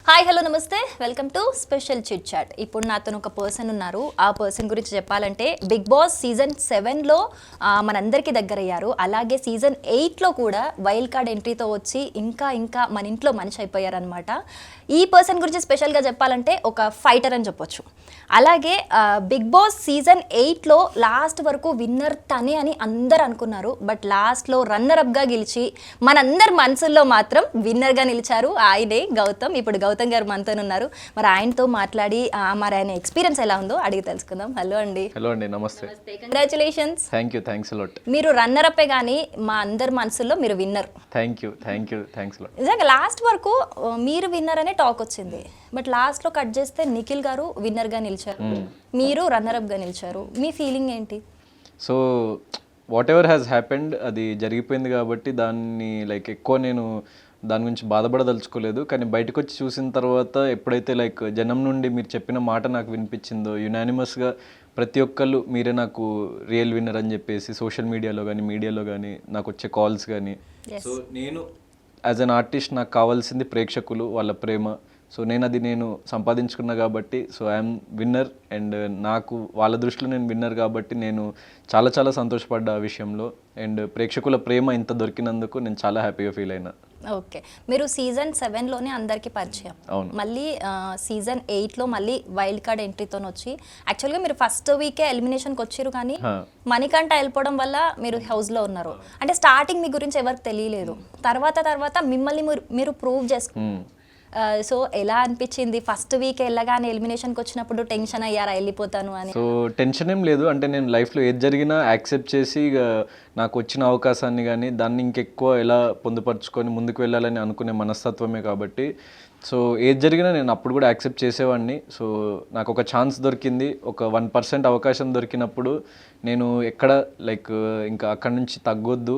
Hi hello నమస్తే welcome to special chit chat. ఇప్పుడు నాతో ఒక పర్సన్ ఉన్నారు. ఆ పర్సన్ గురించి చెప్పాలంటే బిగ్ బాస్ సీజన్ 7లో మనందరికీ దగ్గరయ్యారు. అలాగే సీజన్ 8లో కూడా వైల్డ్ కార్డ్ ఎంట్రీతో వచ్చి ఇంకా మన ఇంట్లో మనిషి అయిపోయారనమాట. ఈ పర్సన్ గురించి స్పెషల్గా చెప్పాలంటే ఒక ఫైటర్ అని చెప్పొచ్చు. అలాగే బిగ్ బాస్ సీజన్ 8లో లాస్ట్ వరకు విన్నర్ తనే అని అందరు అనుకున్నారు. బట్ లాస్ట్లో రన్నర్ అప్గా గెలిచి మనందరి మనసుల్లో మాత్రం విన్నర్గా నిలిచారు. ఆయనే గౌతమ్. ఇప్పుడు గౌతమ్ గారు మనతో ఉన్నారు. మరి ఆయనతో మాట్లాడి మరి ఆయన ఎక్స్పీరియన్స్ ఎలా ఉందో అడిగి తెలుసుకుందాం. హలో అండి. హలో అండి, నమస్తే. కంగ్రాచులేషన్స్. Thanks lot. మీరు రన్నర్ అప్పే కానీ మా అందరి మనసుల్లో మీరు విన్నర్. Thanks lot. నిజంగా లాస్ట్ వరకు మీరు విన్నర్ అనే టాక్ వచ్చింది. బట్ లాస్ట్లో కట్ చేస్తే నిఖిల్ గారు విన్నర్గా నిలిచారు, మీరు రన్నర్ అప్గా నిలిచారు. మీ ఫీలింగ్ ఏంటి? So what ever has happened, అది జరిగిపోయింది కాబట్టి దాన్ని ఎక్కువ నేను దాని గురించి బాధపడదలుచుకోలేదు. కానీ బయటకు వచ్చి చూసిన తర్వాత ఎప్పుడైతే జనం నుండి మీరు చెప్పిన మాట నాకు వినిపించిందో, యునానిమస్గా ప్రతి ఒక్కళ్ళు మీరే నాకు రియల్ విన్నర్ అని చెప్పేసి సోషల్ మీడియాలో కానీ నాకు వచ్చే కాల్స్ కానీ, సో నేను యాజ్ అన్ ఆర్టిస్ట్ నాకు కావాల్సింది ప్రేక్షకులు, వాళ్ళ ప్రేమ. సో నేను సంపాదించుకున్నా కాబట్టి సో ఐఎమ్ విన్నర్. అండ్ నాకు వాళ్ళ దృష్టిలో నేను విన్నర్ కాబట్టి నేను చాలా సంతోషపడ్డా ఆ విషయంలో. అండ్ ప్రేక్షకుల ప్రేమ ఇంత దొరికినందుకు నేను చాలా హ్యాపీగా ఫీల్ అయినా. ఓకే, మీరు సీజన్ 7లోనే అందరికీ పరిచయం. అవును. మళ్ళీ సీజన్ 8లో మళ్ళీ వైల్డ్ కార్డ్ ఎంట్రీతో వచ్చి యాక్చువల్గా మీరు ఫస్ట్ వీకే ఎలిమినేషన్కి వచ్చారు, కానీ మణికంఠ వెళ్ళిపోవడం వల్ల మీరు హౌస్లో ఉన్నారు. అంటే స్టార్టింగ్ మీ గురించి ఎవరికి తెలియలేదు. తర్వాత మిమ్మల్ని మీరు ప్రూవ్ చేసుకున్నారు. సో ఎలా అనిపించింది? ఫస్ట్ వీక్ వెళ్ళగానే ఎలిమినేషన్కి వచ్చినప్పుడు టెన్షన్ అయ్యారా వెళ్ళిపోతాను అని? సో టెన్షన్ ఏం లేదు. అంటే నేను లైఫ్లో ఏది జరిగినా యాక్సెప్ట్ చేసి నాకు వచ్చిన అవకాశాన్ని కానీ దాన్ని ఇంకెక్కువ ఎలా పొందుపరుచుకొని ముందుకు వెళ్ళాలని అనుకునే మనస్తత్వమే కాబట్టి సో ఏది జరిగినా నేను అప్పుడు కూడా యాక్సెప్ట్ చేసేవాడిని. సో నాకు ఒక ఛాన్స్ దొరికింది, ఒక 1% అవకాశం దొరికినప్పుడు నేను ఎక్కడ ఇంకా అక్కడి నుంచి తగ్గొద్దు,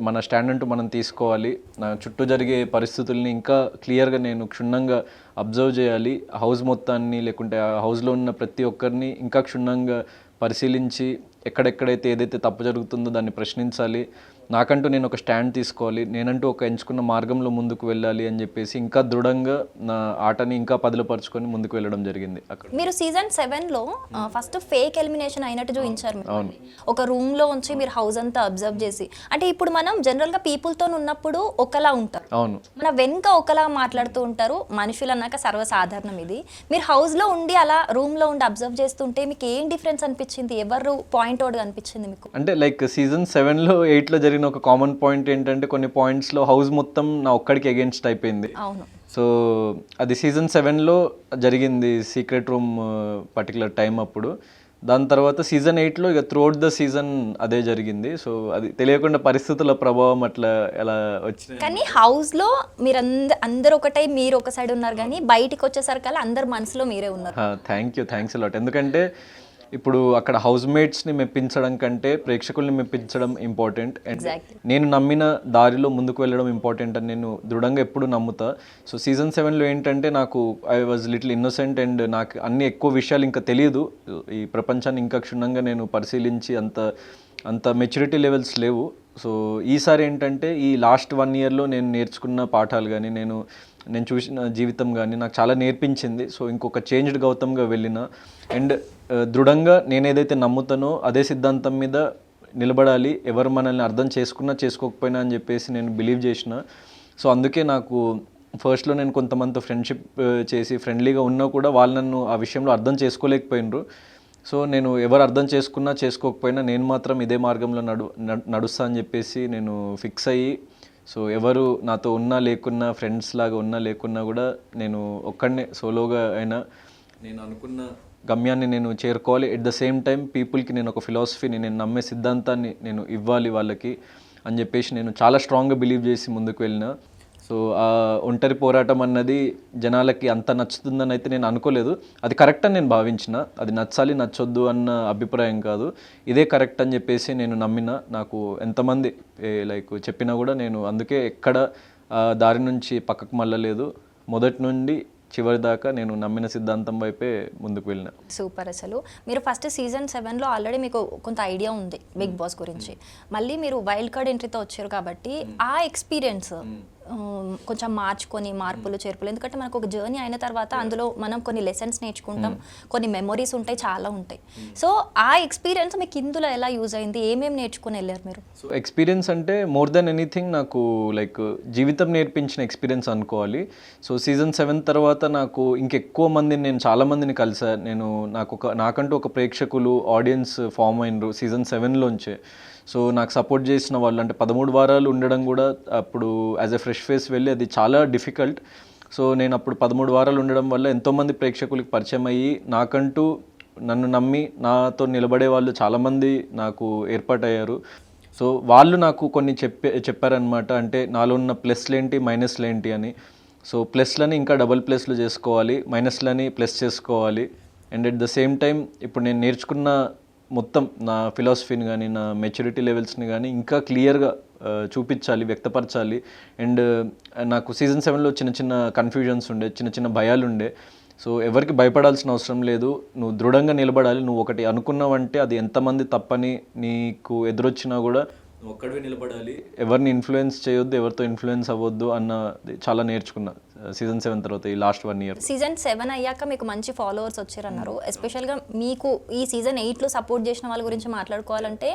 మన స్టాండ్ అంటూ మనం తీసుకోవాలి. నా చుట్టూ జరిగే పరిస్థితుల్ని ఇంకా క్లియర్గా నేను క్షుణ్ణంగా అబ్జర్వ్ చేయాలి. హౌస్ మొత్తాన్ని లేకుంటే ఆ హౌస్లో ఉన్న ప్రతి ఒక్కరిని ఇంకా క్షుణ్ణంగా పరిశీలించి ఎక్కడెక్కడైతే ఏదైతే తప్పు జరుగుతుందో దాన్ని ప్రశ్నించాలి. నాకంటూ నేను ఒక స్టాండ్ తీసుకోవాలి, నేనంటూ ఒక ఎంచుకున్న మార్గంలో ముందుకు వెళ్ళాలి అని చెప్పేసి ఇంకా దృఢంగా నా ఆటని ఇంకా పదిలపరుచుకొని ముందుకు వెళ్ళడం జరిగింది. అక్కడ మీరు సీజన్ 7లో ఫస్ట్ ఫేక్ ఎలిమినేషన్ అయినట్టు చూపించారు. అవును. ఒక రూమ్ లో ఉంచి మీరు హౌస్ అంతా అబ్జర్వ్ చేసి, అంటే ఇప్పుడు మనం జనరల్ గా పీపుల్ తో ఉన్నప్పుడు ఒకలా ఉంటారు, అవును, మన వెనుక ఒకలా మాట్లాడుతూ ఉంటారు. మనుషులు అన్నాక సర్వసాధారణం ఇది. మీరు హౌస్ లో ఉండి అలా రూమ్ లో ఉండి అబ్జర్వ్ చేస్తుంటే మీకు ఏం డిఫరెన్స్ అనిపించింది? ఎవరు పాయింట్ అవుట్ అనిపించింది మీకు? అంటే సీజన్ 7లో 8లో జరిగిన ఒక కామన్ పాయింట్ ఏంటంటే కొన్ని పాయింట్స్లో హౌస్ మొత్తం నా ఒక్కడికి అగేన్స్ట్ అయిపోయింది. అవును. సో అది సీజన్ 7లో జరిగింది, సీక్రెట్ రూమ్ పర్టికులర్ టైం అప్పుడు. దాని తర్వాత సీజన్ 8లో ఇక త్రూఅవుట్ ద సీజన్ అదే జరిగింది. సో అది తెలియకుండా పరిస్థితుల ప్రభావం అట్లా ఎలా వచ్చింది. కానీ హౌస్లో మీరు అందరు ఒకటై మీరు ఒక సైడ్ ఉన్నారు, కానీ బయటికి వచ్చేసరికల్లా అందరు మనసులో మీరే ఉన్నారు. Thanks a lot. ఎందుకంటే ఇప్పుడు అక్కడ హౌస్ మేట్స్ని మెప్పించడం కంటే ప్రేక్షకుల్ని మెప్పించడం ఇంపార్టెంట్. అండ్ నేను నమ్మిన దారిలో ముందుకు వెళ్ళడం ఇంపార్టెంట్ అని నేను దృఢంగా ఎప్పుడు నమ్ముతా. సో సీజన్ 7లో ఏంటంటే నాకు I was little innocent and నాకు అన్ని ఎక్కువ విషయాలు ఇంకా తెలియదు. ఈ ప్రపంచాన్ని ఇంకా క్షుణ్ణంగా నేను పరిశీలించి అంత మెచ్యూరిటీ లెవెల్స్ లేవు. సో ఈసారి ఏంటంటే ఈ లాస్ట్ 1 yearలో నేను నేర్చుకున్న పాఠాలు కానీ నేను చూసిన జీవితం కానీ నాకు చాలా నేర్పించింది. సో ఇంకొక చేంజ్డ్ గౌతమ్గా వెళ్ళిన అండ్ దృఢంగా నేను ఏదైతే నమ్ముతానో అదే సిద్ధాంతం మీద నిలబడాలి. ఎవరు మనల్ని అర్థం చేసుకున్నా చేసుకోకపోయినా అని చెప్పేసి నేను బిలీవ్ చేసిన. సో అందుకే నాకు ఫస్ట్లో నేను కొంతమందితో ఫ్రెండ్షిప్ చేసి ఫ్రెండ్లీగా ఉన్నా కూడా వాళ్ళు నన్ను ఆ విషయంలో అర్థం చేసుకోలేకపోయినరు. సో నేను ఎవరు అర్థం చేసుకున్నా చేసుకోకపోయినా నేను మాత్రం ఇదే మార్గంలో నడుస్తా అని చెప్పేసి నేను ఫిక్స్ అయ్యి, సో ఎవరు నాతో ఉన్నా లేకున్నా, ఫ్రెండ్స్ లాగా ఉన్నా లేకున్నా కూడా నేను ఒక్కడనే సోలోగా అయినా నేను అనుకున్న గమ్యాన్ని నేను చేరుకోవాలి. ఎట్ ద సేమ్ టైం పీపుల్కి నేను ఒక ఫిలాసఫీని, నేను నమ్మే సిద్ధాంతాన్ని నేను ఇవ్వాలి వాళ్ళకి అని చెప్పేసి నేను చాలా స్ట్రాంగ్గా బిలీవ్ చేసి ముందుకు వెళ్ళిన. సో ఆ ఒంటరి పోరాటం అన్నది జనాలకి అంత నచ్చుతుందని అయితే నేను అనుకోలేదు. అది కరెక్ట్ అని నేను భావించిన. అది నచ్చాలి నచ్చొద్దు అన్న అభిప్రాయం కాదు, ఇదే కరెక్ట్ అని చెప్పేసి నేను నమ్మిన. నాకు ఎంతమంది చెప్పినా కూడా నేను అందుకే ఎక్కడ దారి నుంచి పక్కకు మళ్ళలేదు. మొదటి నుండి చివరి దాకా నేను నమ్మిన సిద్ధాంతం వైపే ముందుకు వెళ్ళిన. సూపర్. అసలు మీరు ఫస్ట్ సీజన్ 7లో ఆల్రెడీ మీకు కొంత ఐడియా ఉంది బిగ్ బాస్ గురించి. మళ్ళీ మీరు వైల్డ్ కార్డ్ ఎంట్రీతో వచ్చారు కాబట్టి ఆ ఎక్స్పీరియన్స్ కొంచెం మార్పులు చేర్పులు, ఎందుకంటే మనకు ఒక జర్నీ అయిన తర్వాత అందులో మనం కొన్ని లెసన్స్ నేర్చుకుంటాం, కొన్ని మెమొరీస్ ఉంటాయి, చాలా ఉంటాయి. సో ఆ ఎక్స్పీరియన్స్ మీకు ఇందులో ఎలా యూజ్ అయింది, ఏమేమి నేర్చుకుని వెళ్ళారు మీరు? సో ఎక్స్పీరియన్స్ అంటే మోర్ దెన్ ఎనీథింగ్ నాకు లైక్ జీవితం నేర్పించిన ఎక్స్పీరియన్స్ అనుకోవాలి. సో సీజన్ 7 తర్వాత నాకు ఇంకెక్కువ మందిని, నేను చాలా మందిని కలిసా. నాకంటూ ఒక ప్రేక్షకులు ఆడియన్స్ ఫామ్ అయినరు సీజన్ 7లోంచే. సో నాకు సపోర్ట్ చేసిన వాళ్ళు అంటే 13 వారాలు ఉండడం కూడా అప్పుడు యాజ్ ఎ ఫ్రెష్ ఫేస్ వెళ్ళి అది చాలా డిఫికల్ట్. సో నేను అప్పుడు 13 వారాలు ఉండడం వల్ల ఎంతోమంది ప్రేక్షకులకి పరిచయం అయ్యి నాకంటూ నన్ను నమ్మి నాతో నిలబడే వాళ్ళు చాలామంది నాకు ఏర్పాటయ్యారు. సో వాళ్ళు నాకు కొన్ని చెప్పారనమాట. అంటే నాలో ఉన్న ప్లస్లు ఏంటి, మైనస్లు ఏంటి అని. సో ప్లస్లని ఇంకా డబుల్ ప్లస్లు చేసుకోవాలి, మైనస్లని ప్లస్ చేసుకోవాలి. And at the same time ఇప్పుడు నేను నేర్చుకున్న మొత్తం నా ఫిలాసఫీని కానీ, నా మెచ్యూరిటీ లెవెల్స్ని కానీ ఇంకా క్లియర్గా చూపించాలి, వ్యక్తపరచాలి. అండ్ నాకు సీజన్ 7లో చిన్న చిన్న కన్ఫ్యూజన్స్ ఉండే, చిన్న చిన్న భయాలు ఉండే. సో ఎవరికి భయపడాల్సిన అవసరం లేదు, నువ్వు దృఢంగా నిలబడాలి. నువ్వు ఒకటి అనుకున్నావంటే అది ఎంతమంది తప్పని నీకు ఎదురొచ్చినా కూడా నువ్వు ఒక్కడివే నిలబడాలి, ఎవరిని ఇన్ఫ్లుయెన్స్ చేయొద్దు, ఎవరితో ఇన్ఫ్లుయెన్స్ అవ్వద్దు అన్నది చాలా నేర్చుకున్నా సీజన్ 7 తర్వాత ఈ లాస్ట్ 1 year. సీజన్ 7 అయ్యాక మీకు మంచి ఫాలోవర్స్ వచ్చారన్నారు. ఎస్పెషల్గా మీకు ఈ సీజన్ 8లో సపోర్ట్ చేసిన వాళ్ళ గురించి మాట్లాడుకోవాలంటే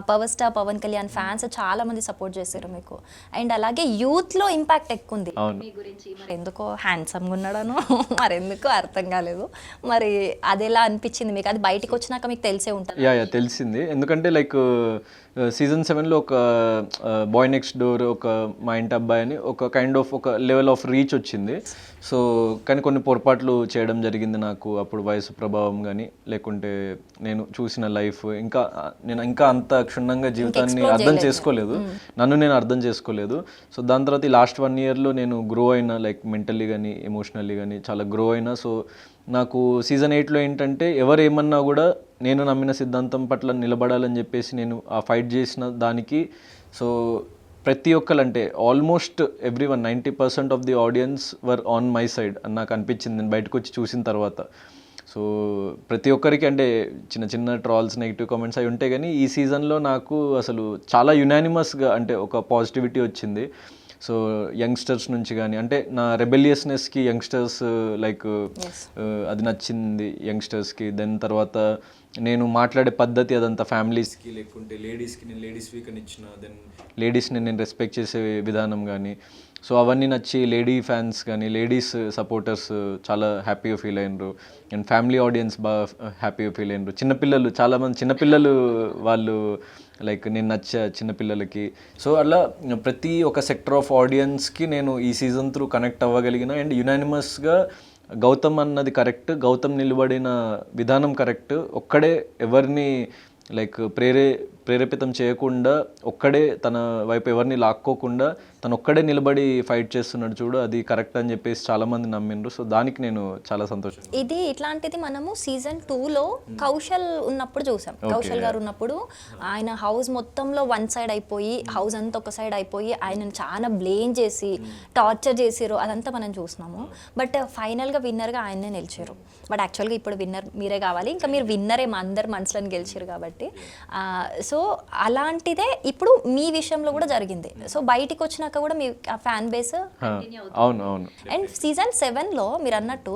power star Pawan Kalyan fans చాలా మంది సపోర్ట్ చేశారు మీకు. అండ్ అలాగే యూత్లో ఇంపాక్ట్ ఎక్కువ ఉంది మీ గురించి. మరి ఎందుకో హ్యాండ్సమ్గా ఉన్నాడను మరెందుకో అర్థం కాలేదు. మరి అది ఎలా అనిపించింది మీకు? అది బయటకు వచ్చినాక మీకు తెలిసే ఉంటుంది. యా తెలిసింది. ఎందుకంటే లైక్ సీజన్ 7లో ఒక బాయ్ నెక్స్ట్ డోర్, ఒక మా ఇంటి అబ్బాయి అని ఒక కైండ్ ఆఫ్ ఒక లెవెల్ ఆఫ్ రీచ్ వచ్చింది. సో కానీ కొన్ని పొరపాట్లు చేయడం జరిగింది నాకు అప్పుడు, వయసు ప్రభావం కానీ, లేకుంటే నేను చూసిన లైఫ్, నేను ఇంకా అంత క్షుణ్ణంగా జీవితాన్ని అర్థం చేసుకోలేదు, నన్ను నేను అర్థం చేసుకోలేదు. సో దాని తర్వాత ఈ లాస్ట్ 1 yearలో నేను గ్రో అయినా, లైక్ మెంటల్లీ కానీ ఎమోషనల్లీ కానీ చాలా గ్రో అయినా. సో నాకు సీజన్ 8లో ఏంటంటే ఎవరు ఏమన్నా కూడా నేను నమ్మిన సిద్ధాంతం పట్ల నిలబడాలని చెప్పేసి నేను ఆ ఫైట్ చేసిన దానికి, సో ప్రతి ఒక్కరు అంటే almost everyone 90% of the audience were on my side అని నాకు అనిపించింది నేను బయటకు వచ్చి చూసిన తర్వాత. సో ప్రతి ఒక్కరికి అంటే చిన్న చిన్న ట్రాల్స్, నెగిటివ్ కామెంట్స్ అవి ఉంటాయి, కానీ ఈ సీజన్లో నాకు అసలు చాలా యునానిమస్గా అంటే ఒక పాజిటివిటీ వచ్చింది. సో యంగ్స్టర్స్ నుంచి కానీ, అంటే నా రెబెలియస్నెస్కి యంగ్స్టర్స్ లైక్ అది నచ్చింది యంగ్స్టర్స్కి. దెన్ తర్వాత నేను మాట్లాడే పద్ధతి అదంతా ఫ్యామిలీస్కి, లేకుంటే లేడీస్కి నేను లేడీస్ వీక్ అని ఇచ్చిన, దెన్ లేడీస్ని నేను రెస్పెక్ట్ చేసే విధానం కానీ, సో అవన్నీ నచ్చి లేడీ ఫ్యాన్స్ కానీ, లేడీస్ సపోర్టర్స్ చాలా హ్యాపీగా ఫీల్ అయినరు. అండ్ ఫ్యామిలీ ఆడియన్స్ బాగా హ్యాపీగా ఫీల్ అయినరు. చిన్నపిల్లలు, చాలామంది చిన్నపిల్లలు వాళ్ళు లైక్ నేను నచ్చా చిన్నపిల్లలకి. సో అలా ప్రతి ఒక్క సెక్టర్ ఆఫ్ ఆడియన్స్కి నేను ఈ సీజన్ త్రూ కనెక్ట్ అవ్వగలిగిన. అండ్ యునానిమస్గా గౌతమ్ అన్నది కరెక్ట్, గౌతమ్ నిలబడిన విధానం కరెక్ట్, ఒక్కడే ఎవరిని లైక్ ప్రేరేపితం చేయకుండా, ఒక్కడే తన వైపు ఎవరిని లాక్కోకుండా తను ఒక్కడే నిలబడి ఫైట్ చేస్తున్నాడు చూడు, అది కరెక్ట్ అని చెప్పేసి చాలామంది నమ్మిండ్రు. సో దానికి నేను చాలా సంతోషం. ఇట్లాంటిది మనము సీజన్ 2లో కౌశల్ ఉన్నప్పుడు చూసాం. కౌశల్ గారు ఉన్నప్పుడు ఆయన హౌస్ మొత్తంలో వన్ సైడ్ అయిపోయి, హౌస్ అంతా ఒక సైడ్ అయిపోయి ఆయనను చాలా బ్లేమ్ చేసి టార్చర్ చేసిరు, అదంతా మనం చూసినాము. బట్ ఫైనల్గా విన్నర్గా ఆయనే నిలిచారు. బట్ యాక్చువల్గా ఇప్పుడు విన్నర్ మీరే కావాలి, ఇంకా మీరు విన్నరే మా అందరి మనసులను గెలిచారు కాబట్టి. సో అలాంటిదే ఇప్పుడు మీ విషయంలో కూడా జరిగింది. సో బయటికి వచ్చినాక కూడా మీ ఫ్యాన్ బేస్ అవును. అండ్ సీజన్ 7లో మీరు అన్నట్టు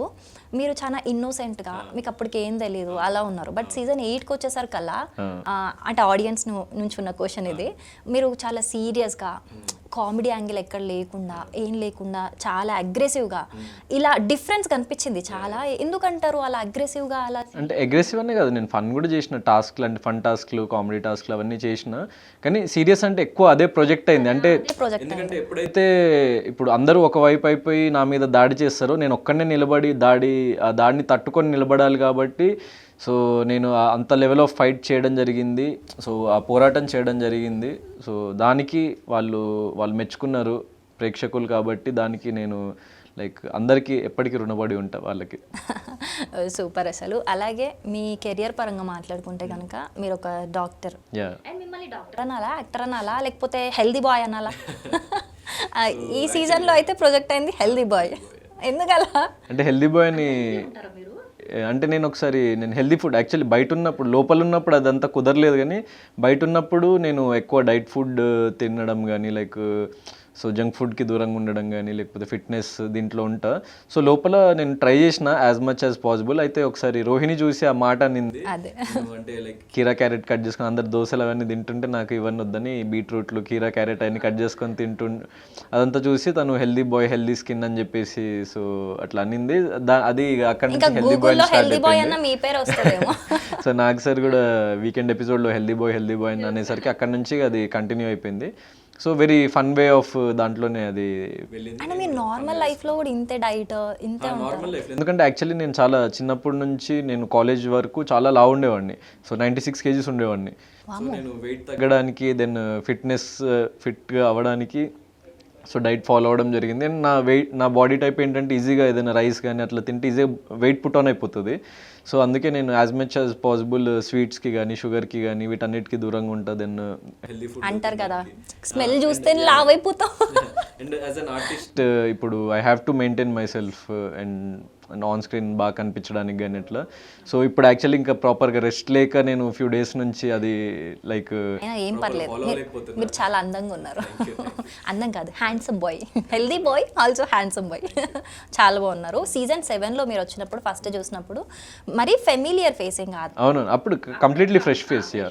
మీరు చాలా ఇన్నోసెంట్గా, మీకు అప్పటికి ఏం తెలియదు అలా ఉన్నారు. బట్ సీజన్ 8కి వచ్చేసరికల్లా అంటే ఆడియన్స్ నుంచి ఉన్న క్వశ్చన్ ఇది, మీరు చాలా సీరియస్గా, కామెడీ యాంగిల్ ఎక్కడ లేకుండా, ఏం లేకుండా చాలా అగ్రెసివ్గా, ఇలా డిఫరెన్స్ కనిపించింది చాలా. ఎందుకంటారు అలా అగ్రెసివ్గా? అలా అంటే అగ్రెసివ్ అనే కాదు, నేను ఫన్ కూడా చేసిన, టాస్క్లు అంటే ఫన్ టాస్క్లు, కామెడీ టాస్క్లు అవన్నీ చేసిన. కానీ సీరియస్ అంటే ఎక్కువ అదే ప్రొజెక్ట్ అయింది. అంటే ఎందుకంటే ఎప్పుడైతే ఇప్పుడు అందరూ ఒకవైపు అయిపోయి నా మీద దాడి చేస్తారో, నేను ఒక్కడనే నిలబడి ఆ దాడిని తట్టుకొని నిలబడాలి. కాబట్టి సో నేను అంత లెవెల్ ఆఫ్ ఫైట్ చేయడం జరిగింది. సో ఆ పోరాటం చేయడం జరిగింది. సో దానికి వాళ్ళు మెచ్చుకున్నారు ప్రేక్షకులు. కాబట్టి దానికి నేను లైక్ అందరికీ ఎప్పటికీ రుణపడి ఉంటా వాళ్ళకి. సూపర్. అసలు అలాగే మీ కెరియర్ పరంగా మాట్లాడుకుంటే కనుక మీరు ఒక డాక్టర్. అండ్ మిమ్మల్ని డాక్టర్ అనాలా, యాక్టర్ అనాలా, లేకపోతే హెల్దీ బాయ్ అనాలా? ఈ సీజన్లో అయితే ప్రొజెక్ట్ అయింది హెల్దీ బాయ్. ఎందుకలా? అంటే హెల్దీ బాయ్ అని అంటే నేను హెల్దీ ఫుడ్ యాక్చువల్లీ బయట ఉన్నప్పుడు, లోపల ఉన్నప్పుడు అదంతా కుదరలేదు, కానీ బయట ఉన్నప్పుడు నేను ఎక్కువ డైట్ ఫుడ్ తినడం కానీ, లైక్ సో జంక్ ఫుడ్కి దూరంగా ఉండడం కానీ లేకపోతే ఫిట్నెస్ దీంట్లో ఉంటా. సో లోపల నేను ట్రై చేసిన యాజ్ మచ్ యాజ్ పాసిబుల్. అయితే ఒకసారి రోహిణి చూసి ఆ మాట అనింది, అదే అంటే లైక్ కీరా క్యారెట్ కట్ చేసుకొని అందరు దోశలు అవన్నీ తింటుంటే నాకు ఇవన్నీ వద్దని బీట్రూట్లు కీరా క్యారెట్ అవన్నీ కట్ చేసుకొని అదంతా చూసి తను హెల్దీ బాయ్ హెల్దీ స్కిన్ అని చెప్పేసి సో అట్లా అనింది. అది అక్కడ నుంచి హెల్దీ బాయ్ హెల్దీ బాయ్ అన్న మీ పేరు వస్తుందేమో. సో నాకు సార్ కూడా వీకెండ్ ఎపిసోడ్లో హెల్దీ బాయ్ అని అనేసరికి అక్కడ నుంచి అది కంటిన్యూ అయిపోయింది. So very fun way of దాంట్లోనే అది అంటే మీరు నార్మల్ లైఫ్లో కూడా ఇంతే డైట్ ఇంతే నార్మల్ లైఫ్. ఎందుకంటే యాక్చువల్లీ నేను చాలా చిన్నప్పటి నుంచి నేను కాలేజ్ వరకు చాలా లావు ఉండేవాడిని. సో 96 kgs ఉండేవాడిని. సో నేను వెయిట్ తగ్గడానికి దెన్ ఫిట్గా అవ్వడానికి సో డైట్ ఫాలో అవ్వడం జరిగింది. అండ్ నా బాడీ టైప్ ఏంటంటే ఈజీగా ఏదైనా రైస్ కానీ అట్లా తింటే ఈజీగా వెయిట్ పుట్ ఆన్ అయిపోతుంది. సో అందుకే నేను యాజ్ మచ్ యాజ్ పాసిబుల్ స్వీట్స్కి కానీ షుగర్కి కానీ వీటన్నిటికీ దూరంగా ఉంటుంది. దెన్ హెల్దీ ఫుడ్ అంటారు కదా, స్మెల్ చూస్తే లావ్ అయిపోతాం. అండ్ యాజ్ అన్ ఆర్టిస్ట్ ఇప్పుడు I have to maintain my self and on screen బాగా కనిపించడానికి కానీ ఎట్లా. సో ఇప్పుడు యాక్చువల్లీ ఇంకా ప్రాపర్గా రెస్ట్ లేక నేను ఫ్యూ డేస్ నుంచి అది లైక్ ఏం పర్లేదు, మీరు చాలా అందంగా ఉన్నారు. అందం కాదు, handsome boy, healthy bye also handsome boy. చాలా బాగున్నారు. సీజన్ 7లో మీరు వచ్చినప్పుడు ఫస్ట్ చూసినప్పుడు మరీ ఫెమిలియర్ ఫేసింగ్ కాదు. అవును, అప్పుడు completely fresh face. Yeah.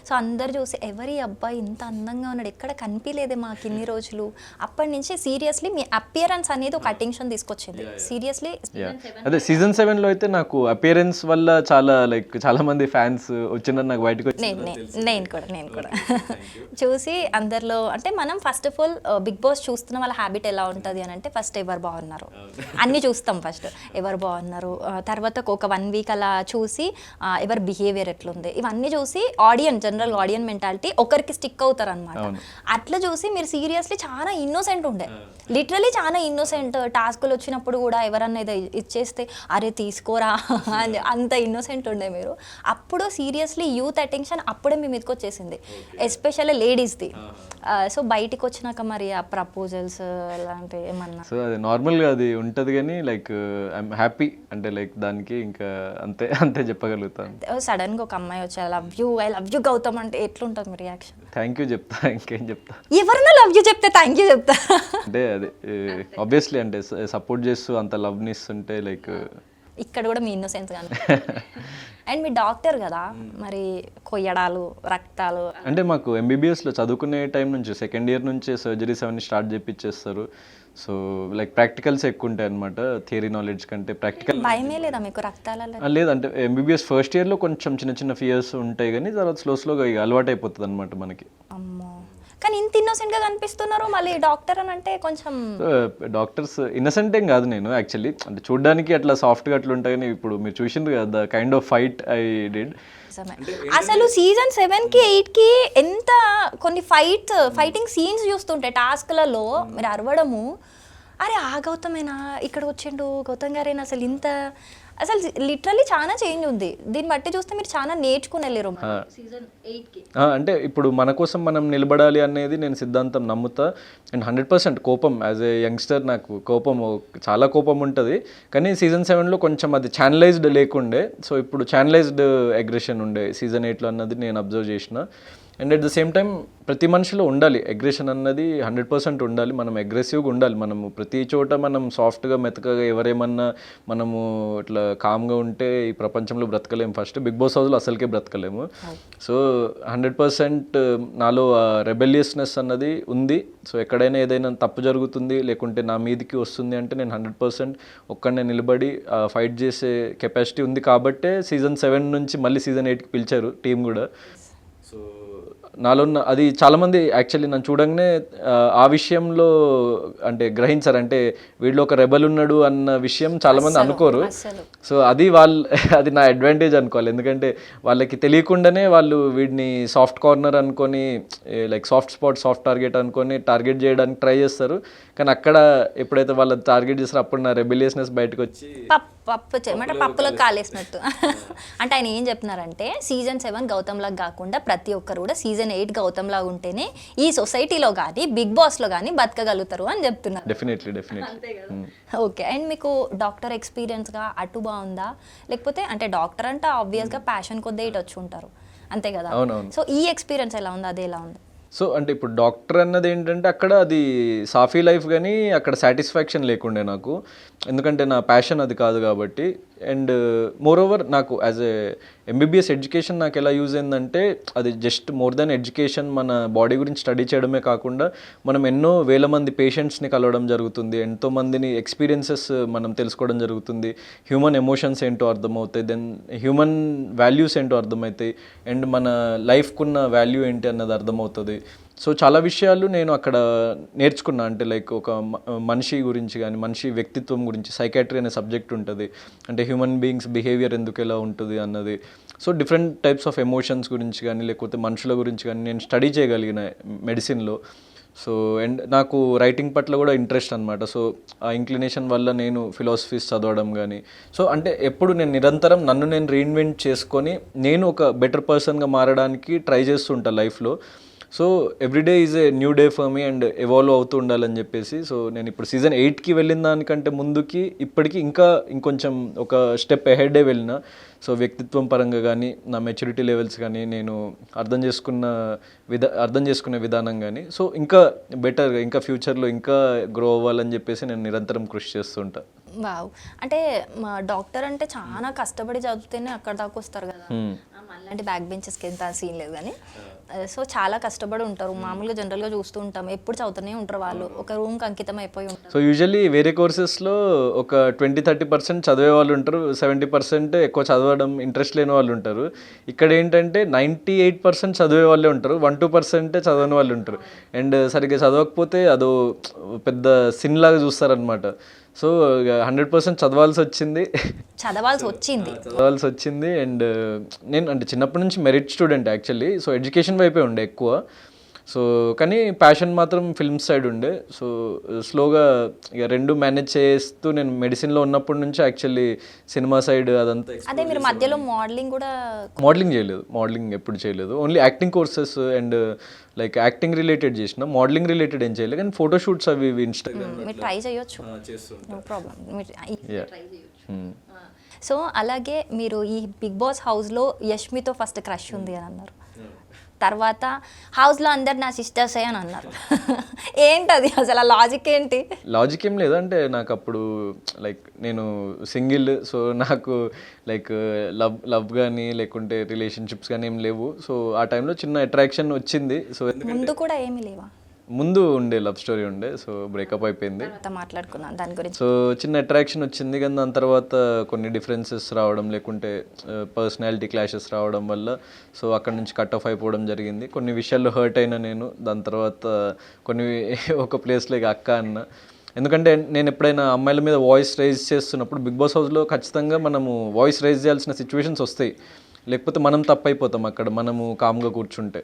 So అందరు చూసి ఎవరి అబ్బాయి ఇంత అందంగా ఉన్నాడు, ఎక్కడ కనిపించలేదే మాకు ఇన్ని రోజులు. అప్పటి నుంచి సీరియస్లీ మీ అపియరెన్స్ అనేది ఒక అటెన్షన్ తీసుకొచ్చింది. సీరియస్లీ అదే సీజన్ 7లో అయితే నాకు అపియరెన్స్ వల్ల చాలా మంది ఫ్యాన్స్ వచ్చిన నాకు బయటకు నేను కూడా చూసి అందరిలో అంటే మనం first of all Bigg Boss చూస్తున్న వాళ్ళ హ్యాబిట్ ఎలా ఉంటుంది అని అంటే ఫస్ట్ ఎవరు బాగున్నారు అన్నీ చూస్తాం. ఫస్ట్ ఎవరు బాగున్నారు, తర్వాత ఒక 1 week అలా చూసి ఎవరి బిహేవియర్ ఎట్లుంది ఇవన్నీ చూసి జనరల్ ఆడియన్ మెంటాలిటీ ఒకరికి స్టిక్ అవుతారు అనమాట. అట్లా చూసి మీరు సీరియస్లీ చాలా ఇన్నోసెంట్ ఉండే, లిటరలీ చాలా ఇన్నోసెంట్. టాస్కులు వచ్చినప్పుడు కూడా ఎవరన్నా ఏదో ఇచ్చేస్తే అరే తీసుకోరా అంత ఇన్నోసెంట్ ఉండే మీరు. అప్పుడు సీరియస్లీ యూత్ అటెన్షన్ అప్పుడే మీ మీదకి వచ్చేసింది, ఎస్పెషల్లీ లేడీస్ది. సో బయటికి వచ్చినాక మరి ఆ ప్రపోజల్స్ అలాంటివి ఏమన్నా? సో అది నార్మల్గా అది ఉంటుంది కానీ లైక్ ఐఎమ్ హ్యాపీ అంటే లైక్ దానికి ఇంకా అంతే చెప్పగలుగుతాను. సడన్గా ఒక అమ్మాయి వచ్చి ఐ లవ్ యూ గౌతమ్ అంటే ఎట్లుంటుంది మీ రియాక్షన్? థ్యాంక్ యూ చెప్తా, ఇంకేం చెప్తా. ఎవరన్నా లవ్ యూ చెప్తే థ్యాంక్ యూ చెప్తా అంటే అదే ఆబ్వియస్లీ అంటే సపోర్ట్ చేస్తూ అంత లవ్ని ఇస్తుంటే లైక్ ఇక్కడ కూడా మీ ఇన్నోసెన్స్ కానీ. అండ్ మీ డాక్టర్ కదా, మరి కొయ్యడాలు రక్తాలు అంటే మాకు ఎంబీబీఎస్లో చదువుకునే టైం నుంచి సెకండ్ ఇయర్ నుంచే సర్జరీస్ అవన్నీ స్టార్ట్ చేపిచ్చేస్తారు. సో లైక్ ప్రాక్టికల్స్ ఎక్కువ ఉంటాయి అనమాట, థియరీ నాలెడ్జ్ కంటే ప్రాక్టికల్. భయమే లేదా మీకు రక్తాల? లేదంటే ఎంబీబీఎస్ ఫస్ట్ ఇయర్లో కొంచెం చిన్న ఫియర్స్ ఉంటాయి కానీ తర్వాత స్లోగా ఇక అలవాటు అయిపోతుంది అనమాట మనకి. అమ్మో, కానీ ఇంత ఇన్నోసెంట్గా కనిపిస్తున్నారు మళ్ళీ డాక్టర్ అని అంటే కొంచెం. డాక్టర్స్ ఇన్నోసెంట్ ఏం కాదు నేను యాక్చువల్లీ, అంటే చూడడానికి అట్లా సాఫ్ట్గా అట్లా ఉంటాయి కానీ ఇప్పుడు మీరు చూసిండ్రు కదా the kind of fight I did. అసలు సీజన్ 7కి 8కి ఎంత కొన్ని ఫైటింగ్ సీన్స్ చూస్తుంటే టాస్క్లలో మీరు అరవడము, అరే ఆ గౌతమేనా ఇక్కడ వచ్చిండు, గౌతమ్ గారేనా, అసలు లిటరల్లీ చాలా చేంజ్ ఉంది. దీన్ని బట్టి చూస్తే మీరు చాలా నేర్చుకుని వెళ్ళారు సీజన్ 8కి. అంటే ఇప్పుడు మన కోసం మనం నిలబడాలి అనేది నేను సిద్ధాంతం నమ్ముతా. అండ్ 100% కోపం, యాజ్ ఏ యంగ్స్టర్ నాకు చాలా కోపం ఉంటుంది. కానీ సీజన్ 7లో కొంచెం అది ఛానలైజ్డ్ లేకుండే. సో ఇప్పుడు ఛానలైజ్డ్ అగ్రెషన్ ఉండే సీజన్ 8లో అన్నది నేను అబ్జర్వ్ చేసిన. And at the same time ప్రతి మనిషిలో ఉండాలి అగ్రెషన్ అన్నది, 100% ఉండాలి. మనం అగ్రెసివ్గా ఉండాలి. మనము ప్రతి చోట మనం సాఫ్ట్గా మెతకగా ఎవరేమన్నా మనము ఇట్లా కామ్గా ఉంటే ఈ ప్రపంచంలో బ్రతకలేము. ఫస్ట్ బిగ్ బాస్ హౌస్లో అసలుకే బ్రతకలేము. సో 100% నాలో రెబెలియస్నెస్ అన్నది ఉంది. సో ఎక్కడైనా ఏదైనా తప్పు జరుగుతుంది లేకుంటే నా మీదికి వస్తుంది అంటే నేను 100% ఒక్కడనే నిలబడి ఫైట్ చేసే కెపాసిటీ ఉంది. కాబట్టే సీజన్ 7 నుంచి మళ్ళీ సీజన్ 8కి పిలిచారు టీం కూడా. సో నాలో అది చాలామంది యాక్చువల్లీ నన్ను చూడంగానే ఆ విషయంలో అంటే గ్రహించారు, అంటే వీళ్ళు ఒక రెబల్ ఉన్నాడు అన్న విషయం చాలామంది అనుకోరు. సో అది అది నా అడ్వాంటేజ్ అనుకోవాలి. ఎందుకంటే వాళ్ళకి తెలియకుండానే వాళ్ళు వీడిని సాఫ్ట్ కార్నర్ అనుకొని like soft spot soft target అనుకొని టార్గెట్ చేయడానికి ట్రై చేస్తారు. కానీ అక్కడ ఎప్పుడైతే వాళ్ళు టార్గెట్ చేస్తారో అప్పుడు నా రెబిలియస్నెస్ బయటకు వచ్చి పప్పులో కాలేసినట్టు. అంటే ఆయన ఏం చెప్తున్నారంటే సీజన్ 7 గౌతమ్ లాగా కాకుండా ప్రతి ఒక్కరు కూడా సీజన్ 8 గౌతమ్ లాగా ఉంటేనే ఈ సొసైటీలో కానీ బిగ్ బాస్లో కానీ బతకగలుగుతారు అని చెప్తున్నారు. డెఫినెట్లీ. ఓకే. అండ్ మీకు డాక్టర్ ఎక్స్పీరియన్స్గా అటు బాగుందా, లేకపోతే అంటే డాక్టర్ అంటే ఆబ్వియస్గా ప్యాషన్ కొద్ది ఇటు వచ్చి ఉంటారు అంతే కదా. సో ఈ ఎక్స్పీరియన్స్ ఎలా ఉంది, అదే ఎలా ఉంది? సో అంటే ఇప్పుడు డాక్టర్ అన్నది ఏంటంటే అక్కడ అది సాఫీ లైఫ్ కానీ అక్కడ సాటిస్ఫాక్షన్ లేకుండే నాకు, ఎందుకంటే నా ప్యాషన్ అది కాదు కాబట్టి. అండ్ మోర్ ఓవర్ నాకు యాజ్ ఏ ఎంబీబీఎస్ ఎడ్యుకేషన్ నాకు ఎలా యూజ్ అయిందంటే అది జస్ట్ మోర్ దెన్ ఎడ్యుకేషన్, మన బాడీ గురించి స్టడీ చేయడమే కాకుండా మనం ఎన్నో వేల మంది పేషెంట్స్ని కలవడం జరుగుతుంది, ఎంతో మందిని ఎక్స్పీరియన్సెస్ మనం తెలుసుకోవడం జరుగుతుంది, హ్యూమన్ ఎమోషన్స్ ఏంటో అర్థమవుతాయి, దెన్ హ్యూమన్ వాల్యూస్ ఏంటో అర్థమవుతాయి, అండ్ మన లైఫ్కున్న వాల్యూ ఏంటి అన్నది అర్థమవుతుంది. సో చాలా విషయాలు నేను అక్కడ నేర్చుకున్నా, అంటే లైక్ ఒక మనిషి గురించి కానీ మనిషి వ్యక్తిత్వం గురించి సైకాట్రీ అనే సబ్జెక్ట్ ఉంటుంది, అంటే హ్యూమన్ బీయింగ్స్ బిహేవియర్ ఎందుకు ఎలా ఉంటుంది అన్నది. So different types of emotions గురించి కానీ లేకపోతే మనుషుల గురించి కానీ నేను స్టడీ చేయగలిగిన మెడిసిన్లో. సో అండ్ నాకు రైటింగ్ పట్ల కూడా ఇంట్రెస్ట్ అనమాట. సో ఆ ఇంక్లినేషన్ వల్ల నేను ఫిలాసఫీస్ చదవడం కానీ, సో అంటే ఎప్పుడు నేను నిరంతరం నన్ను నేను రీఇన్వెంట్ చేసుకొని నేను ఒక బెటర్ పర్సన్గా మారడానికి ట్రై చేస్తుంటా లైఫ్లో. So everyday is a new day for me and evolve అవుతూ ఉండాలని చెప్పేసి. సో నేను ఇప్పుడు సీజన్ 8కి వెళ్ళిన దానికంటే ముందుకి ఇప్పటికి ఇంకొంచెం ఒక స్టెప్ అహెడే వెళ్ళిన. సో వ్యక్తిత్వం పరంగా కానీ నా మెచ్యూరిటీ లెవెల్స్ కానీ నేను అర్థం చేసుకునే విధానం కానీ, సో ఇంకా బెటర్గా ఇంకా ఫ్యూచర్లో ఇంకా గ్రో అవ్వాలని చెప్పేసి నేను నిరంతరం కృషి చేస్తుంటా. వావ్. అంటే మా డాక్టర్ అంటే చాలా కష్టపడి చదివితేనే అక్కడ దాకా వస్తారు కదా, అలాంటి బ్యాక్ బెంచెస్కి ఎంత సీన్ లేదు కానీ. సో చాలా కష్టపడి ఉంటారు, మామూలుగా జనరల్గా చూస్తూ ఉంటాం, ఎప్పుడు చదువుతూనే ఉంటారు వాళ్ళు, ఒక రూమ్కి అంకితం అయిపోయి ఉంటారు. సో యూజువల్లీ వేరే కోర్సెస్లో ఒక 20-30% చదివే వాళ్ళు ఉంటారు, 70% ఎక్కువ చదవడం ఇంట్రెస్ట్ లేని వాళ్ళు ఉంటారు. ఇక్కడ ఏంటంటే 98% చదివే వాళ్ళే ఉంటారు, 1-2% చదవని వాళ్ళు ఉంటారు. అండ్ సరిగ్గా చదవకపోతే అదో పెద్ద సిన్ లాగా చూస్తారనమాట. సో 100% చదవాల్సి వచ్చింది. అండ్ నేను అంటే చిన్నప్పటి నుంచి merit student actually. So education వైపే ఉండే ఎక్కువ. సో కానీ ప్యాషన్ మాత్రం ఫిల్మ్ సైడ్ ఉండే. సో స్లోగా ఇక రెండు మేనేజ్ చేస్తూ నేను మెడిసిన్లో ఉన్నప్పటి నుంచి యాక్చువల్లీ సినిమా సైడ్ అదంతా. అదే మీరు మధ్యలో మోడలింగ్ చేయలేదు, మోడలింగ్ ఎప్పుడు చేయలేదు, only acting courses and like acting related చేసిన, మోడలింగ్ రిలేటెడ్ ఏం చేయలేదు. కానీ ఫోటోషూట్స్ అవి ఇన్స్టాగ్రామ్ ట్రై చేయొచ్చు, నో ప్రాబ్లం. సో అలాగే మీరు ఈ బిగ్ బాస్ హౌస్లో యష్మితో ఫస్ట్ క్రష్ ఉంది అని అన్నారు, తర్వాత హౌస్లో అందరు నా సిస్టర్సే అని అన్నారు. ఏంటది అసలు, ఆ లాజిక్ ఏంటి? లాజిక్ ఏం లేదు, అంటే నాకు అప్పుడు లైక్ నేను సింగిల్, సో నాకు లైక్ లవ్ కానీ లేకుంటే రిలేషన్షిప్స్ కానీ ఏం లేవు. సో ఆ టైంలో చిన్న అట్రాక్షన్ వచ్చింది. సో ముందు కూడా ఏమీ లేవా? ముందు ఉండే లవ్ స్టోరీ ఉండే, సో బ్రేకప్ అయిపోయింది, మాట్లాడుకున్నాను దాని గురించి. సో చిన్న అట్రాక్షన్ వచ్చింది, కానీ దాని తర్వాత కొన్ని డిఫరెన్సెస్ రావడం లేకుంటే పర్సనాలిటీ క్లాషెస్ రావడం వల్ల సో అక్కడ నుంచి కట్ ఆఫ్ అయిపోవడం జరిగింది. కొన్ని విషయాల్లో హర్ట్ అయినా నేను, దాని తర్వాత కొన్ని ఒక ప్లేస్లో అక్క అన్న. ఎందుకంటే నేను ఎప్పుడైనా అమ్మాయిల మీద వాయిస్ రైజ్ చేస్తున్నప్పుడు బిగ్ బాస్ హౌస్లో ఖచ్చితంగా మనము వాయిస్ రైజ్ చేయాల్సిన సిచ్యువేషన్స్ వస్తాయి, లేకపోతే మనం తప్పైపోతాం అక్కడ మనము కామ్గా కూర్చుంటే.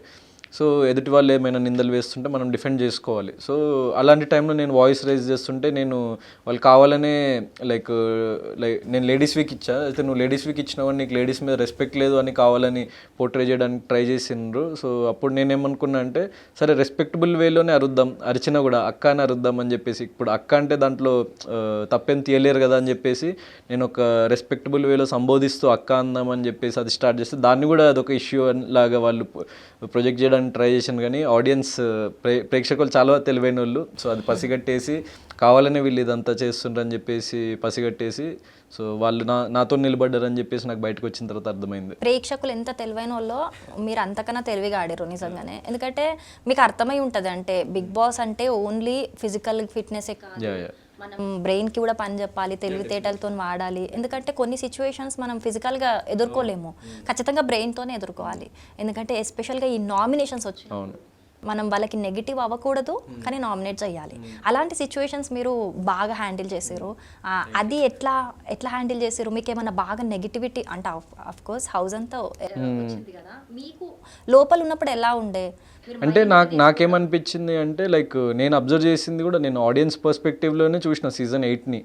సో ఎదుటి వాళ్ళు ఏమైనా నిందలు వేస్తుంటే మనం డిఫెండ్ చేసుకోవాలి. సో అలాంటి టైంలో నేను వాయిస్ రైజ్ చేస్తుంటే నేను వాళ్ళు కావాలనే లైక్ నేను లేడీస్ వీక్ ఇచ్చా, అయితే నువ్వు లేడీస్ వీక్ ఇచ్చినావు, నీకు లేడీస్ మీద రెస్పెక్ట్ లేదు అని కావాలని పోర్ట్రే చేయడానికి ట్రై చేసిండ్రు. సో అప్పుడు నేనేమనుకున్నా అంటే సరే రెస్పెక్టబుల్ వేలోనే అరుద్దాం, అరిచినా కూడా అక్క అని అరుద్దాం అని చెప్పేసి. ఇప్పుడు అక్క అంటే దాంట్లో తప్పేం తీయలేరు కదా అని చెప్పేసి నేను ఒక రెస్పెక్టబుల్ వేలో సంబోధిస్తూ అక్క అందామని చెప్పేసి అది స్టార్ట్ చేస్తే దాన్ని కూడా అదొక ఇష్యూ లాగా వాళ్ళు ప్రొజెక్ట్ చేయడానికి ట్రై చేశాను. కానీ ఆడియన్స్ ప్రేక్షకులు చాలా తెలివైన వాళ్ళు, సో అది పసిగట్టేసి కావాలనే వీళ్ళు ఇదంతా చేస్తుండ్రని చెప్పేసి పసిగట్టేసి సో వాళ్ళు నాతో నిలబడ్డారని చెప్పేసి నాకు బయటకు వచ్చిన తర్వాత అర్థమైంది. ప్రేక్షకులు ఎంత తెలివైన వాళ్ళో మీరు అంతకన్నా తెలివిగా ఆడారు నిజంగానే. ఎందుకంటే మీకు అర్థమై ఉంటుంది, అంటే బిగ్ బాస్ అంటే ఓన్లీ ఫిజికల్ ఫిట్నెసే కాదు, మనం బ్రెయిన్కి కూడా పని చెప్పాలి, తెలివితేటలతో వాడాలి. ఎందుకంటే కొన్ని సిచ్యువేషన్స్ మనం ఫిజికల్గా ఎదుర్కోలేము, ఖచ్చితంగా బ్రెయిన్తోనే ఎదుర్కోవాలి. ఎందుకంటే ఎస్పెషల్గా ఈ నామినేషన్స్ వచ్చి మనం వాళ్ళకి నెగిటివ్ అవ్వకూడదు కానీ నామినేట్ చేయాలి. అలాంటి సిచ్యువేషన్స్ మీరు బాగా హ్యాండిల్ చేశారు. అది ఎట్లా హ్యాండిల్ చేశారు? మీకు ఏమన్నా బాగా నెగిటివిటీ అంటే ఆఫ్ కోర్స్ హౌస్ అంతా వచ్చింది కదా, మీకు లోపల ఉన్నప్పుడు ఎలా ఉండే? అంటే నాకేమనిపించింది అంటే లైక్ నేను అబ్జర్వ్ చేసింది కూడా నేను ఆడియన్స్ పర్స్పెక్టివ్లోనే చూసిన సీజన్ 8ని.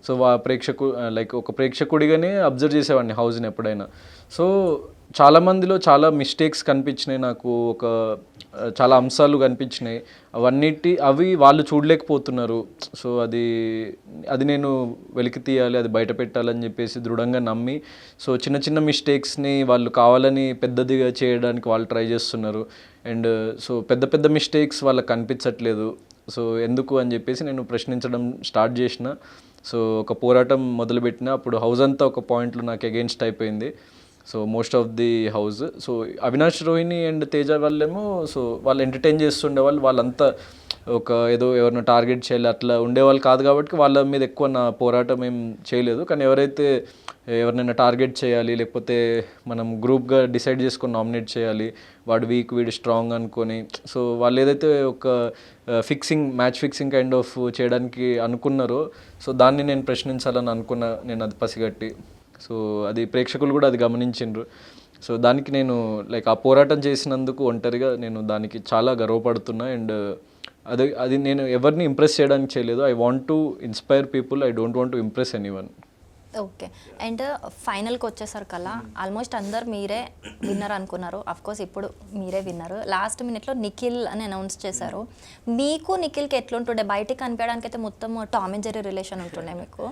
సో లైక్ ఒక ప్రేక్షకుడిగానే అబ్జర్వ్ చేసేవాడిని హౌస్ని ఎప్పుడైనా. సో చాలా మందిలో చాలా మిస్టేక్స్ కనిపించినాయి నాకు, చాలా అంశాలు కనిపించినాయి. అవి వాళ్ళు చూడలేకపోతున్నారు. సో అది నేను వెలికి తీయాలి, అది బయట పెట్టాలని చెప్పేసి దృఢంగా నమ్మి, సో చిన్న చిన్న మిస్టేక్స్ని వాళ్ళు కావాలని పెద్దదిగా చేయడానికి వాళ్ళు ట్రై చేస్తున్నారు. అండ్ సో పెద్ద పెద్ద మిస్టేక్స్ వాళ్ళకి కనిపించట్లేదు. సో ఎందుకు అని చెప్పేసి నేను ప్రశ్నించడం స్టార్ట్ చేసిన. సో ఒక పోరాటం మొదలుపెట్టిన. అప్పుడు హౌస్ అంతా ఒక పాయింట్లో నాకు అగెయిన్స్ట్ అయిపోయింది. So most of the house. So Avinash, Rohini and Teja వాళ్ళేమో సో వాళ్ళు ఎంటర్టైన్ చేస్తుండేవాళ్ళు. వాళ్ళంతా ఏదో ఎవరిని టార్గెట్ చేయాలి అట్లా ఉండేవాళ్ళు కాదు, కాబట్టి వాళ్ళ మీద ఎక్కువ నా పోరాటం ఏం చేయలేదు. కానీ ఎవరినైనా టార్గెట్ చేయాలి, లేకపోతే మనం గ్రూప్గా డిసైడ్ చేసుకొని నామినేట్ చేయాలి, వాడు వీక్ వీడు స్ట్రాంగ్ అనుకొని, సో వాళ్ళు ఏదైతే ఒక మ్యాచ్ ఫిక్సింగ్ కైండ్ ఆఫ్ చేయడానికి అనుకున్నారో, సో దాన్ని నేను ప్రశ్నించాలని అనుకున్నా. నేను అది పసిగట్టి, సో అది ప్రేక్షకులు కూడా అది గమనించిండ్రు. సో దానికి నేను ఆ పోరాటం చేసినందుకు ఒంటరిగా నేను దానికి చాలా గర్వపడుతున్నా. అండ్ అది నేను ఎవరిని ఇంప్రెస్ చేయడానికి చేయలేదు. I want to inspire people, I don't want to impress anyone. Okay. And ఫైనల్కి వచ్చేసరికల్లా ఆల్మోస్ట్ అందరు మీరే విన్నర్ అనుకున్నారు. కోర్స్ ఇప్పుడు మీరే విన్నరు. లాస్ట్ మినిట్లో నిఖిల్ అని అనౌన్స్ చేశారు. మీకు నిఖిల్కి ఎట్లుంటుండే? బయటికి కనిపించడానికి అయితే మొత్తం టామ్ అండ్ జెర్రీ రిలేషన్ ఉంటుండే మీకు.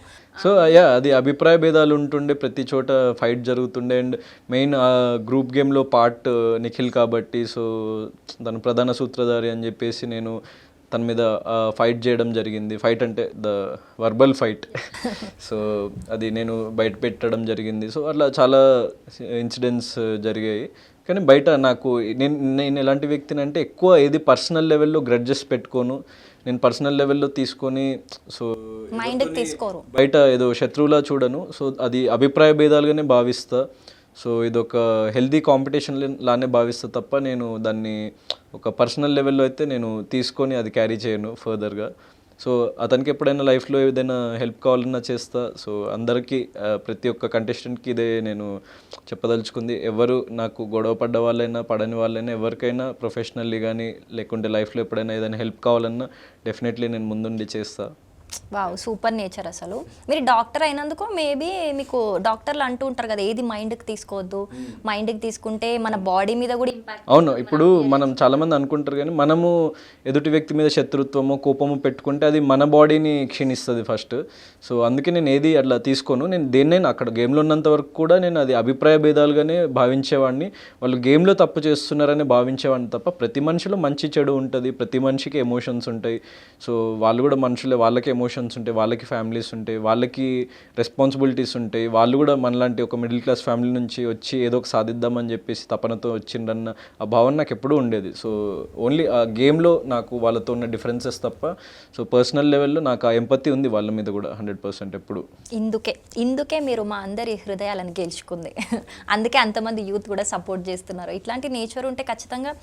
సో అది అభిప్రాయ భేదాలు ఉంటుండే, ప్రతి చోట ఫైట్ జరుగుతుండే. అండ్ మెయిన్ గ్రూప్ గేమ్లో పార్ట్ నిఖిల్ కాబట్టి, సో తను ప్రధాన సూత్రధారి అని చెప్పేసి నేను తన మీద ఫైట్ చేయడం జరిగింది. ఫైట్ అంటే ద వర్బల్ ఫైట్. సో అది నేను బయట పెట్టడం జరిగింది. సో అట్లా చాలా ఇన్సిడెంట్స్ జరిగాయి. కానీ బయట నేను ఎలాంటి వ్యక్తిని అంటే ఎక్కువ ఏది పర్సనల్ లెవెల్లో గ్రడ్జెస్ పెట్టుకోను. నేను పర్సనల్ లెవెల్లో తీసుకొని సో మైండ్కి తీసుకోరు, బయట ఏదో శత్రువులా చూడను. సో అది అభిప్రాయ భేదాలుగానే భావిస్తా. సో ఇదొక హెల్దీ కాంపిటీషన్ లానే భావిస్తా తప్ప నేను దాన్ని ఒక పర్సనల్ లెవెల్లో అయితే నేను తీసుకొని అది క్యారీ చేయను ఫర్దర్గా. సో అతనికి ఎప్పుడైనా లైఫ్లో ఏదైనా హెల్ప్ కావాలన్నా చేస్తా. సో అందరికీ ప్రతి ఒక్క కంటెస్టెంట్కి ఇదే నేను చెప్పదలుచుకుంది. ఎవరు నాకు గొడవ పడ్డ వాళ్ళైనా పడని వాళ్ళైనా ఎవరికైనా ప్రొఫెషనల్లీ కానీ లేకుంటే లైఫ్లో ఎప్పుడైనా ఏదైనా హెల్ప్ కావాలన్నా డెఫినెట్లీ నేను ముందుండి చేస్తా. Wow, super nature. అసలు మీరు డాక్టర్ అయినందుకు మేబీ మీకు డాక్టర్లు అంటూ ఉంటారు కదా, ఏది మైండ్కి తీసుకోవద్దు, మైండ్కి తీసుకుంటే మన బాడీ మీద కూడా ఇంపాక్ట్. అవును, ఇప్పుడు మనం చాలామంది అనుకుంటారు కానీ మనము ఎదుటి వ్యక్తి మీద శత్రుత్వము కోపము పెట్టుకుంటే అది మన బాడీని క్షీణిస్తుంది ఫస్ట్. సో అందుకే నేను ఏది అట్లా తీసుకోను. నేను దేన్నైనా అక్కడ గేమ్లో ఉన్నంత వరకు కూడా నేను అది అభిప్రాయ భేదాలుగానే భావించేవాడిని. వాళ్ళు గేమ్లో తప్పు చేస్తున్నారని భావించేవాడిని తప్ప ప్రతి మనిషిలో మంచి చెడు ఉంటుంది, ప్రతి మనిషికి ఎమోషన్స్ ఉంటాయి. సో వాళ్ళు కూడా మనుషులే, వాళ్ళకి ఎమోషన్స్ ఉంటాయి, వాళ్ళకి ఫ్యామిలీస్ ఉంటాయి, వాళ్ళకి రెస్పాన్సిబిలిటీస్ ఉంటాయి. వాళ్ళు కూడా మనలాంటి ఒక మిడిల్ క్లాస్ ఫ్యామిలీ నుంచి వచ్చి ఏదో ఒక సాధిద్దామని చెప్పేసి తపనతో వచ్చిండన్న ఆ భావన నాకు ఎప్పుడూ ఉండేది. సో ఓన్లీ ఆ గేమ్లో నాకు వాళ్ళతో ఉన్న డిఫరెన్సెస్ తప్ప సో పర్సనల్ లెవెల్లో నాకు ఆ ఎంపతి ఉంది వాళ్ళ మీద కూడా 100% ఎప్పుడు. ఇందుకే మీరు మా అందరి హృదయాలను గెలుచుకుంది. అందుకే అంతమంది యూత్ కూడా సపోర్ట్ చేస్తున్నారు. ఇట్లాంటి నేచర్ ఉంటే ఖచ్చితంగా,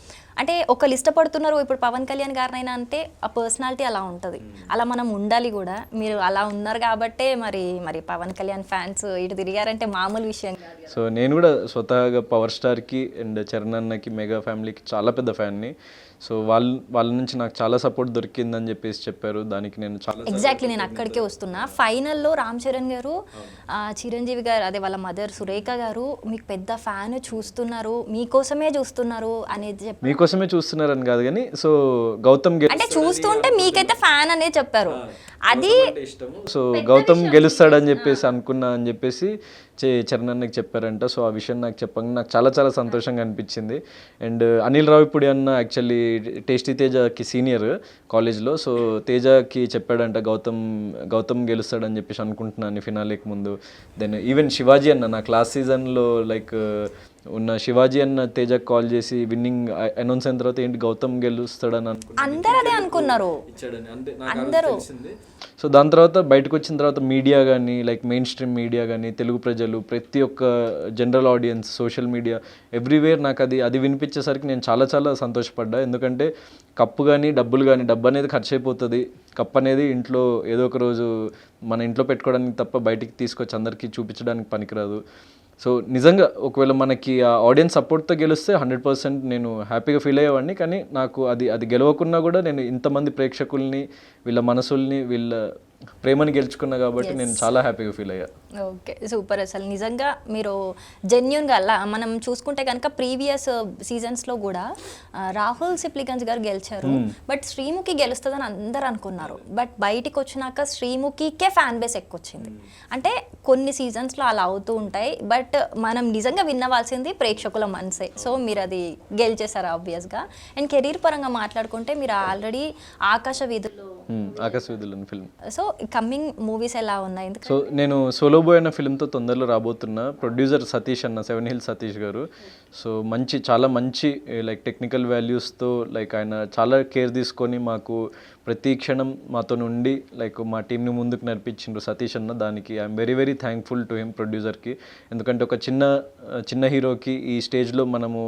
అంటే ఒకళ్ళు ఇష్టపడుతున్నారు ఇప్పుడు పవన్ కళ్యాణ్ గారినైనా అంటే ఆ పర్సనాలిటీ అలా ఉంటుంది, అలా మనం ఉండాలి కూడా. మీరు అలా ఉన్నారు కాబట్టే మరి పవన్ కళ్యాణ్ ఫ్యాన్స్ ఇటు తిరిగారంటే మామూలు విషయం కాదు. సో నేను కూడా స్వతహాగా పవర్ స్టార్కి అండ్ చరణ్ అన్నకి, మెగా ఫ్యామిలీకి చాలా పెద్ద ఫ్యాన్ని. సో వాళ్ళ నుంచి నాకు చాలా సపోర్ట్ దొరికిందని చెప్పేసి చెప్పారు. దానికి నేను చాలా ఎగ్జాక్ట్లీ నేను అక్కడికే వస్తున్నా. ఫైనల్లో రామ్ చరణ్ గారు, చిరంజీవి గారు, అదే వాళ్ళ మదర్ సురేఖ గారు మీకు పెద్ద ఫ్యాన్, చూస్తున్నారు, మీకోసమే చూస్తున్నారు అనేది చెప్పారు. మీకోసమే చూస్తున్నారని కాదు కానీ సో గౌతమ్ అంటే చూస్తుంటే మీకైతే ఫ్యాన్ అనేది చెప్పారు. అది సో గౌతమ్ గెలుస్తాడని చెప్పేసి అనుకున్నా అని చెప్పేసి చరణ్ అన్నకి చెప్పారంట. సో ఆ విషయం నాకు చెప్పంగా నాకు చాలా చాలా సంతోషంగా అనిపించింది. అండ్ అనిల్ రావిపూడి అన్న యాక్చువల్లీ టేస్టీ తేజకి సీనియర్ కాలేజ్లో. సో తేజకి చెప్పాడంట గౌతమ్ గెలుస్తాడని చెప్పేసి అనుకుంటున్నాను ఫినాలేకి ముందు. దెన్ ఈవెన్ శివాజీ అన్న నా క్లాస్ సీజన్లో ఉన్న శివాజీ అన్న తేజకి కాల్ చేసి విన్నింగ్ అనౌన్స్ అయిన తర్వాత ఏంటి గౌతమ్ గెలుస్తాడని అందరూ అదే అనుకున్నారు అందరూ. సో దాని తర్వాత బయటకు వచ్చిన తర్వాత మీడియా కానీ మెయిన్ స్ట్రీమ్ మీడియా కానీ తెలుగు ప్రజలు ప్రతి ఒక్క general audience social media everywhere నాకు అది వినిపించేసరికి నేను చాలా చాలా సంతోషపడ్డా. ఎందుకంటే కప్పు కానీ డబ్బులు కానీ, డబ్బు అనేది ఖర్చు అయిపోతుంది, కప్ అనేది ఇంట్లో ఏదో ఒక రోజు మన ఇంట్లో పెట్టుకోవడానికి తప్ప బయటికి తీసుకొచ్చి అందరికీ చూపించడానికి పనికిరాదు. సో నిజంగా ఒకవేళ మనకి ఆ ఆడియన్స్ సపోర్ట్తో గెలిస్తే 100% నేను హ్యాపీగా ఫీల్ అయ్యేవాడిని. కానీ నాకు అది గెలవకున్నా కూడా నేను ఇంతమంది ప్రేక్షకుల్ని, వీళ్ళ మనసుల్ని, వీళ్ళ ప్రేమని గెలుచుకున్నా కాబట్టి నేను చాలా హ్యాపీగా ఫీల్ అయ్యా. Okay, super. అసలు నిజంగా మీరు జెన్యున్గా అలా మనం చూసుకుంటే కనుక ప్రీవియస్ సీజన్స్లో కూడా రాహుల్ సిప్లిగంజ్ గారు గెలిచారు, బట్ శ్రీముఖి గెలుస్తుందని అందరు అనుకున్నారు. బట్ బయటికి వచ్చినాక శ్రీముఖికే ఫ్యాన్ బేస్ ఎక్కువ వచ్చింది. అంటే కొన్ని సీజన్స్లో అలా అవుతూ ఉంటాయి, బట్ మనం నిజంగా విన్నవాల్సింది ప్రేక్షకుల మనసే. సో మీరు అది గెలిచేశారు ఆబ్వియస్గా. అండ్ కెరీర్ పరంగా మాట్లాడుకుంటే మీరు ఆల్రెడీ ఆకాశ వీధుల్లో ఫిల్మ్. సో కమింగ్ మూవీస్ ఎలా ఉన్నాయి? సో నేను సోలో బాయ్ అన్న ఫిల్మ్తో తొందరలో రాబోతున్నా. ప్రొడ్యూసర్ సతీష్ అన్న, 7 Hills సతీష్ గారు. సో చాలా మంచి లైక్ టెక్నికల్ వాల్యూస్తో లైక్ ఆయన చాలా కేర్ తీసుకొని మాకు ప్రతి క్షణం మాతో నుండి లైక్ మా టీంని ముందుకు నడిపించిండ్రు సతీష్ అన్న. దానికి I'm very very thankful to him, ప్రొడ్యూసర్కి. ఎందుకంటే ఒక చిన్న హీరోకి ఈ స్టేజ్లో మనము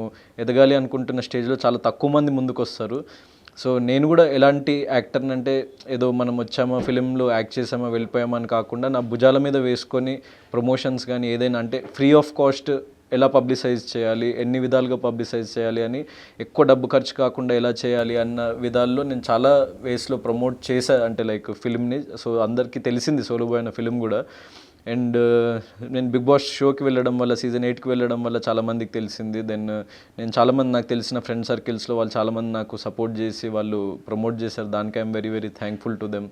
ఎదగాలి అనుకుంటున్న స్టేజ్లో చాలా తక్కువ మంది ముందుకు వస్తారు. సో నేను కూడా ఎలాంటి యాక్టర్ని అంటే ఏదో మనం వచ్చామా ఫిలింలో యాక్ట్ చేసామా వెళ్ళిపోయామా అని కాకుండా నా భుజాల మీద వేసుకొని ప్రమోషన్స్ కానీ ఏదైనా అంటే ఫ్రీ ఆఫ్ కాస్ట్ ఎలా పబ్లిసైజ్ చేయాలి, ఎన్ని విధాలుగా పబ్లిసైజ్ చేయాలి అని, ఎక్కువ డబ్బు ఖర్చు కాకుండా ఎలా చేయాలి అన్న విధాల్లో నేను చాలా వేస్లో ప్రమోట్ చేశా అంటే లైక్ ఫిలింని. సో అందరికీ తెలిసింది సోలో బాయ్ అన్న ఫిలిం కూడా. అండ్ నేను బిగ్ బాస్ షోకి వెళ్ళడం వల్ల, సీజన్ 8కి వెళ్ళడం వల్ల చాలామందికి తెలిసింది. దెన్ నేను చాలామంది నాకు తెలిసిన ఫ్రెండ్ సర్కిల్స్లో వాళ్ళు చాలామంది నాకు సపోర్ట్ చేసి వాళ్ళు ప్రమోట్ చేశారు. దానికి I'm very very thankful to them.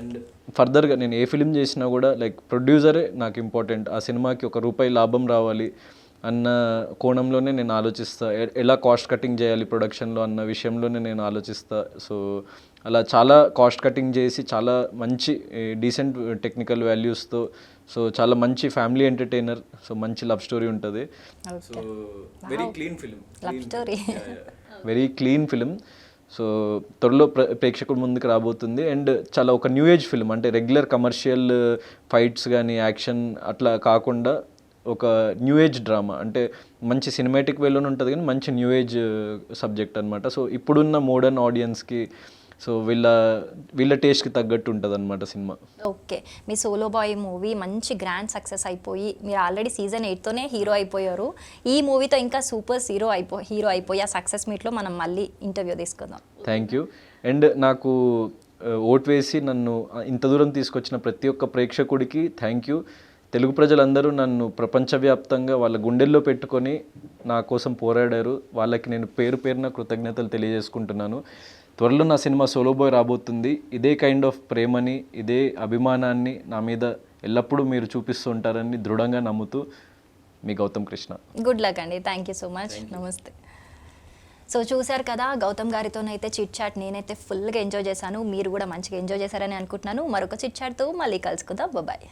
And ఫర్దర్గా నేను ఏ ఫిలిం చేసినా కూడా లైక్ ప్రొడ్యూసరే నాకు ఇంపార్టెంట్. ఆ సినిమాకి ₹1 లాభం రావాలి అన్న కోణంలోనే నేను ఆలోచిస్తా. ఎలా కాస్ట్ కటింగ్ చేయాలి ప్రొడక్షన్లో అన్న విషయంలోనే నేను ఆలోచిస్తా. సో అలా చాలా కాస్ట్ కటింగ్ చేసి చాలా మంచి డీసెంట్ టెక్నికల్ వాల్యూస్తో, సో చాలా మంచి ఫ్యామిలీ ఎంటర్టైనర్, సో మంచి లవ్ స్టోరీ ఉంటుంది. So very clean film, very clean film. So త్వరలో ప్రేక్షకుల ముందుకు రాబోతుంది. అండ్ చాలా ఒక న్యూ ఏజ్ ఫిలిం, అంటే రెగ్యులర్ కమర్షియల్ ఫైట్స్ కానీ యాక్షన్ అట్లా కాకుండా ఒక న్యూ ఏజ్ డ్రామా, అంటే మంచి సినిమాటిక్ వేలోనే ఉంటుంది కానీ మంచి న్యూ ఏజ్ సబ్జెక్ట్ అనమాట. సో ఇప్పుడున్న మోడర్న్ ఆడియన్స్కి, సో వీళ్ళ టేస్ట్కి తగ్గట్టు ఉంటుంది అనమాట సినిమా. ఓకే, మీ సోలో బాయ్ మూవీ మంచి గ్రాండ్ సక్సెస్ అయిపోయి మీరు ఆల్రెడీ సీజన్ 8తోనే హీరో అయిపోయారు. ఈ మూవీతో ఇంకా సూపర్ హీరో అయిపోయి ఆ సక్సెస్ మీట్లో మనం మళ్ళీ ఇంటర్వ్యూ తీసుకుందాం. Thank you. అండ్ నాకు ఓట్ వేసి నన్ను ఇంత దూరం తీసుకొచ్చిన ప్రతి ఒక్క ప్రేక్షకుడికి థ్యాంక్ యూ. తెలుగు ప్రజలందరూ నన్ను ప్రపంచవ్యాప్తంగా వాళ్ళ గుండెల్లో పెట్టుకొని నా కోసం పోరాడారు. వాళ్ళకి నేను పేరున కృతజ్ఞతలు తెలియజేసుకుంటున్నాను. త్వరలో నా సినిమా సోలో బాయ్ రాబోతుంది. ఇదే కైండ్ ఆఫ్ ప్రేమని, ఇదే అభిమానాన్ని నా మీద ఎల్లప్పుడూ మీరు చూపిస్తూ ఉంటారని దృఢంగా నమ్ముతూ, మీ గౌతమ్ కృష్ణ. గుడ్ లక్ అండి. Thank you so much. నమస్తే. సో చూశారు కదా, గౌతమ్ గారితోనైతే చిట్ చాట్ నేనైతే ఫుల్గా ఎంజాయ్ చేశాను. మీరు కూడా మంచిగా ఎంజాయ్ చేశారని అనుకుంటున్నాను. మరొక చిట్ చాట్తో మళ్ళీ కలుసుకుందాం. బాయ్.